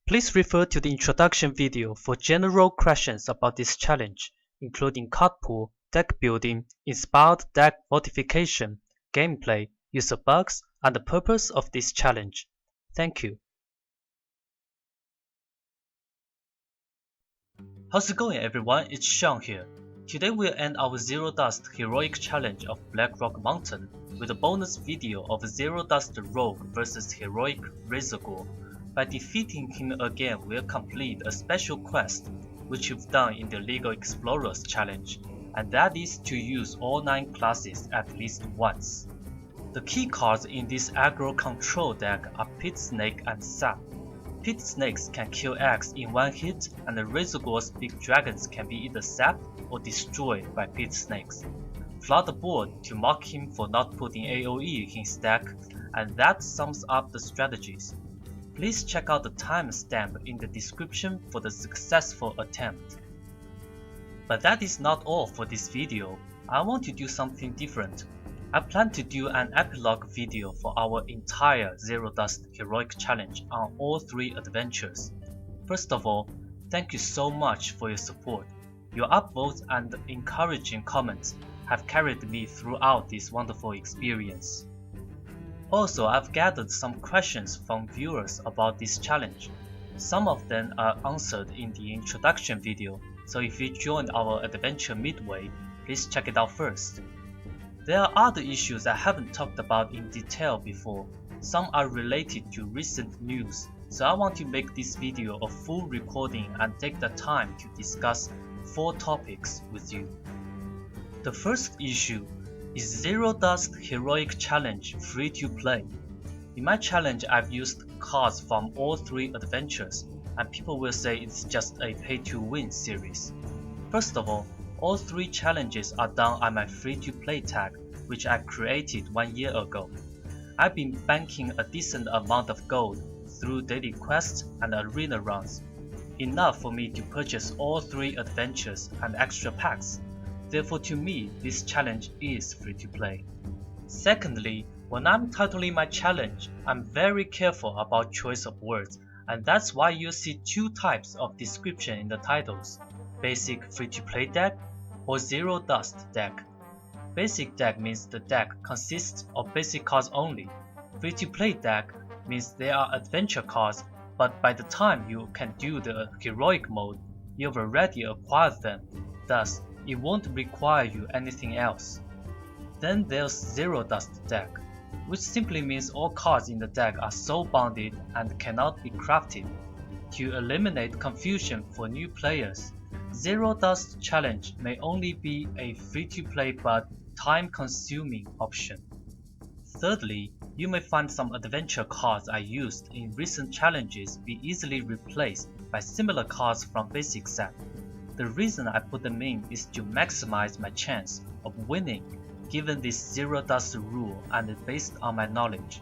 Please refer to the introduction video for general questions about this challenge, including card pool, deck building, inspired deck modification, gameplay, user bugs, and the purpose of this challenge. Thank you. How's it going everyone, it's Sean here. Today we'll end our Zero Dust Heroic Challenge of Blackrock Mountain with a bonus video of Zero Dust Rogue vs Heroic Razorgore. By defeating him again, we'll complete a special quest, which we've done in the Legal Explorers challenge, and that is to use all 9 classes at least once. The key cards in this aggro control deck are Pit Snake and Sap. Pit Snakes can kill eggs in one hit, and the Razorgore's big dragons can be either sapped or destroyed by Pit Snakes. Flood the board to mock him for not putting AoE in his deck, and that sums up the strategies. Please check out the timestamp in the description for the successful attempt. But that is not all for this video. I want to do something different. I plan to do an epilogue video for our entire Zero Dust Heroic Challenge on all 3 adventures. First of all, thank you so much for your support. Your upvotes and encouraging comments have carried me throughout this wonderful experience. Also, I've gathered some questions from viewers about this challenge. Some of them are answered in the introduction video, so if you joined our adventure midway, please check it out first. There are other issues I haven't talked about in detail before. Some are related to recent news, so I want to make this video a full recording and take the time to discuss 4 topics with you. The first issue is Zero Dust Heroic Challenge free to play. In my challenge, I've used cards from all 3 adventures, and people will say it's just a pay to win series. First of all 3 challenges are done on my free to play tag, which I created 1 year ago. I've been banking a decent amount of gold through daily quests and arena runs, enough for me to purchase all 3 adventures and extra packs. Therefore, to me, this challenge is free to play. Secondly, when I'm titling my challenge, I'm very careful about choice of words, and that's why you see 2 types of description in the titles: basic free to play deck or Zero Dust deck. Basic deck means the deck consists of basic cards only. Free to play deck means there are adventure cards, but by the time you can do the heroic mode, you've already acquired them, thus it won't require you anything else. Then there's Zero Dust deck, which simply means all cards in the deck are soul bounded and cannot be crafted. To eliminate confusion for new players, Zero Dust Challenge may only be a free-to-play but time-consuming option. Thirdly, you may find some adventure cards I used in recent challenges be easily replaced by similar cards from basic set. The reason I put them in is to maximize my chance of winning given this Zero Dust rule and based on my knowledge.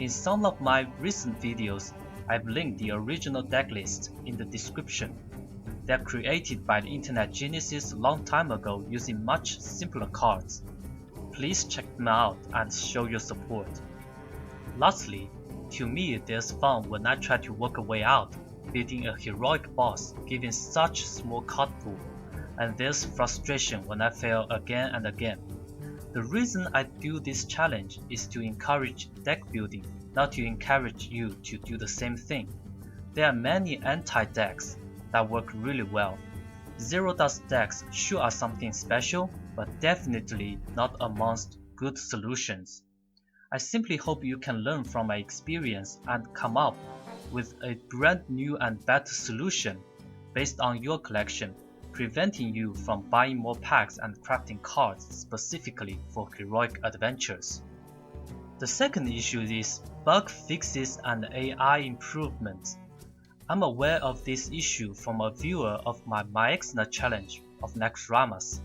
In some of my recent videos, I've linked the original deck list in the description. They're created by the internet geniuses a long time ago using much simpler cards. Please check them out and show your support. Lastly, to me there's fun when I try to work a way out, building a heroic boss given such small card pool, and there's frustration when I fail again and again. The reason I do this challenge is to encourage deck building, not to encourage you to do the same thing. There are many anti-decks that work really well. Zero Dust decks sure are something special, but definitely not amongst good solutions. I simply hope you can learn from my experience and come up with a brand new and better solution based on your collection, preventing you from buying more packs and crafting cards specifically for heroic adventures. The second issue is bug fixes and AI improvements. I'm aware of this issue from a viewer of my Maexna challenge of Naxxramas.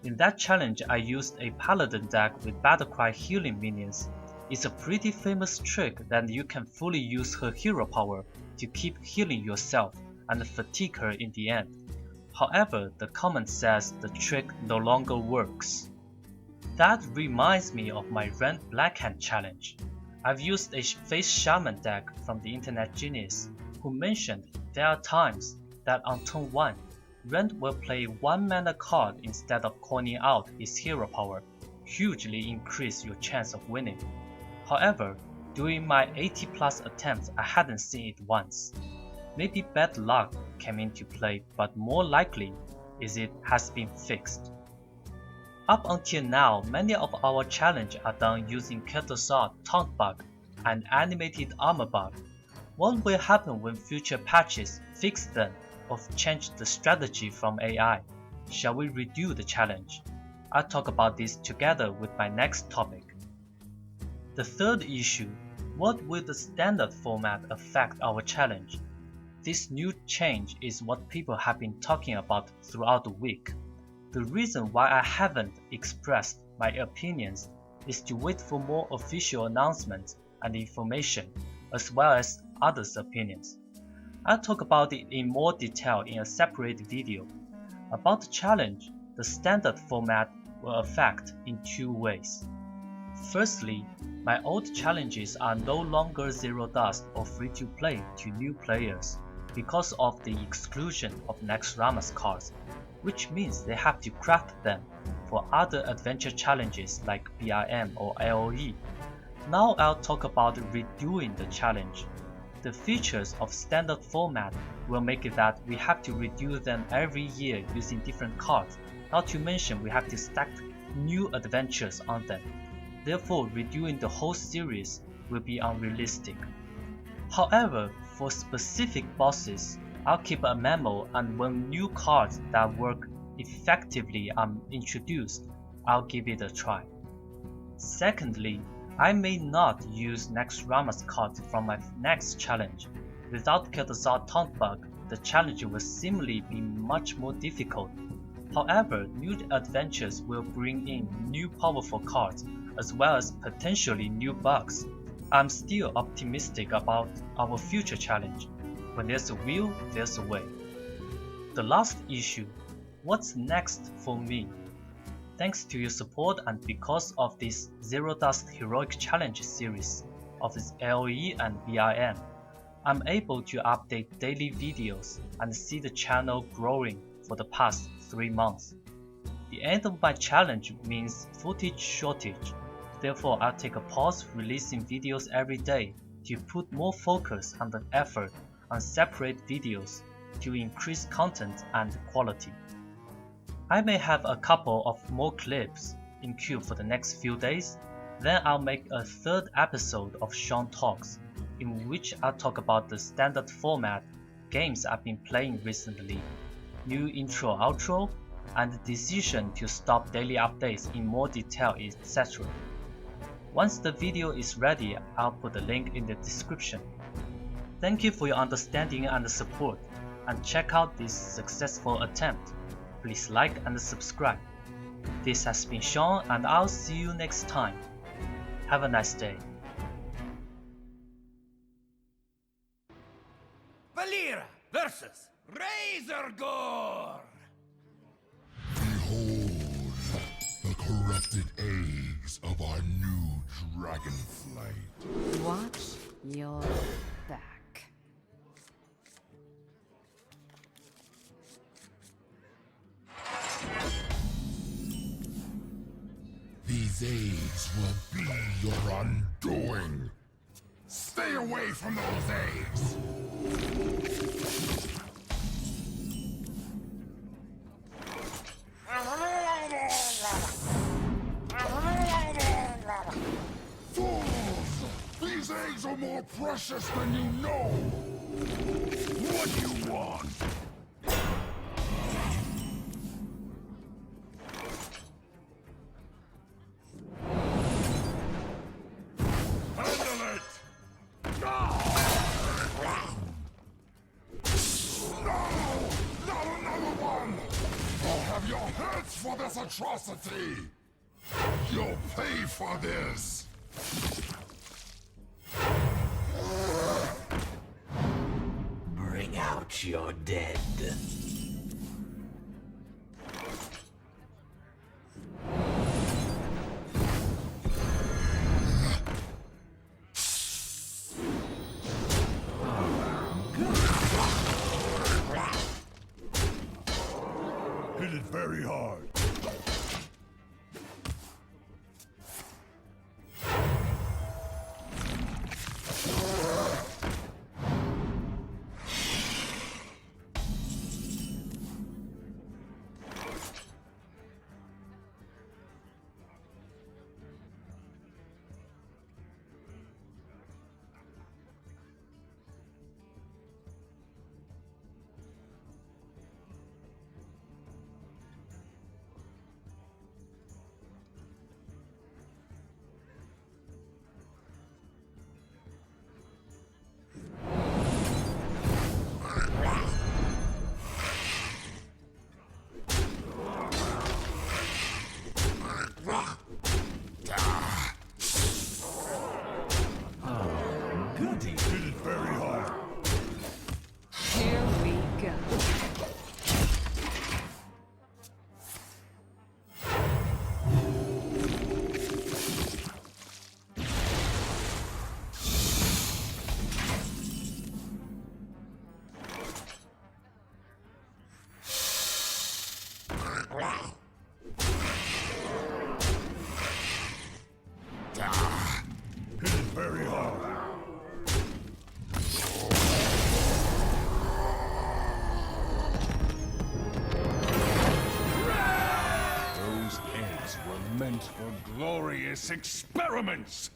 In that challenge, I used a paladin deck with Battlecry healing minions. It's a pretty famous trick that you can fully use her hero power to keep healing yourself and fatigue her in the end. However, the comment says the trick no longer works. That reminds me of my Rend Blackhand challenge. I've used a Face Shaman deck from the Internet Genius. who mentioned there are times that on turn 1, Rand will play 1 mana card instead of coining out his hero power, hugely increase your chance of winning. However, during my 80 plus attempts I hadn't seen it once. Maybe bad luck came into play, but more likely is it has been fixed. Up until now, many of our challenges are done using Kel'Thuzad taunt bug and animated armor bug. What will happen when future patches fix them or change the strategy from AI? Shall we redo the challenge? I'll talk about this together with my next topic. The third issue, what will the standard format affect our challenge? This new change is what people have been talking about throughout the week. The reason why I haven't expressed my opinions is to wait for more official announcements and information, as well as others' opinions. I'll talk about it in more detail in a separate video. About the challenge, the standard format will affect in 2 ways. Firstly, my old challenges are no longer zero dust or free to play to new players because of the exclusion of Naxxramas cards, which means they have to craft them for other adventure challenges like BRM or LOE. Now I'll talk about redoing the challenge. The features of standard format will make it that we have to redo them every year using different cards, not to mention we have to stack new adventures on them. Therefore, redoing the whole series will be unrealistic. However, for specific bosses, I'll keep a memo, and when new cards that work effectively are introduced, I'll give it a try. Secondly, I may not use Naxxramas cards from my next challenge. Without Kel'Thuzad taunt bug, the challenge will seemingly be much more difficult. However, new adventures will bring in new powerful cards, as well as potentially new bugs. I'm still optimistic about our future challenge. When there's a will, there's a way. The last issue, what's next for me? Thanks to your support and because of this Zero Dust Heroic Challenge series of its LOE and BRM, I'm able to update daily videos and see the channel growing for the past 3 months. The end of my challenge means footage shortage, therefore I'll take a pause releasing videos every day to put more focus and effort on separate videos to increase content and quality. I may have a couple of more clips in queue for the next few days, then I'll make a 3rd episode of Sean Talks, in which I'll talk about the standard format, games I've been playing recently, new intro-outro, and the decision to stop daily updates in more detail, etc. Once the video is ready, I'll put the link in the description. Thank you for your understanding and support, and check out this successful attempt. Please like and subscribe. This has been Sean, and I'll see you next time. Have a nice day. Valeera versus Razor Gore! Behold the corrupted eggs of our new dragonflight. Watch your back. These eggs will be your undoing. Stay away from those eggs! Fools! These eggs are more precious than you know! What do you want? Handle it! No! No! Not another one! I'll have your heads for this atrocity! You'll pay for this! Bring out your dead. hit it very hard. Goody. Hit it very hard. Here we go. Hit it very hard. Those eggs were meant for glorious experiments!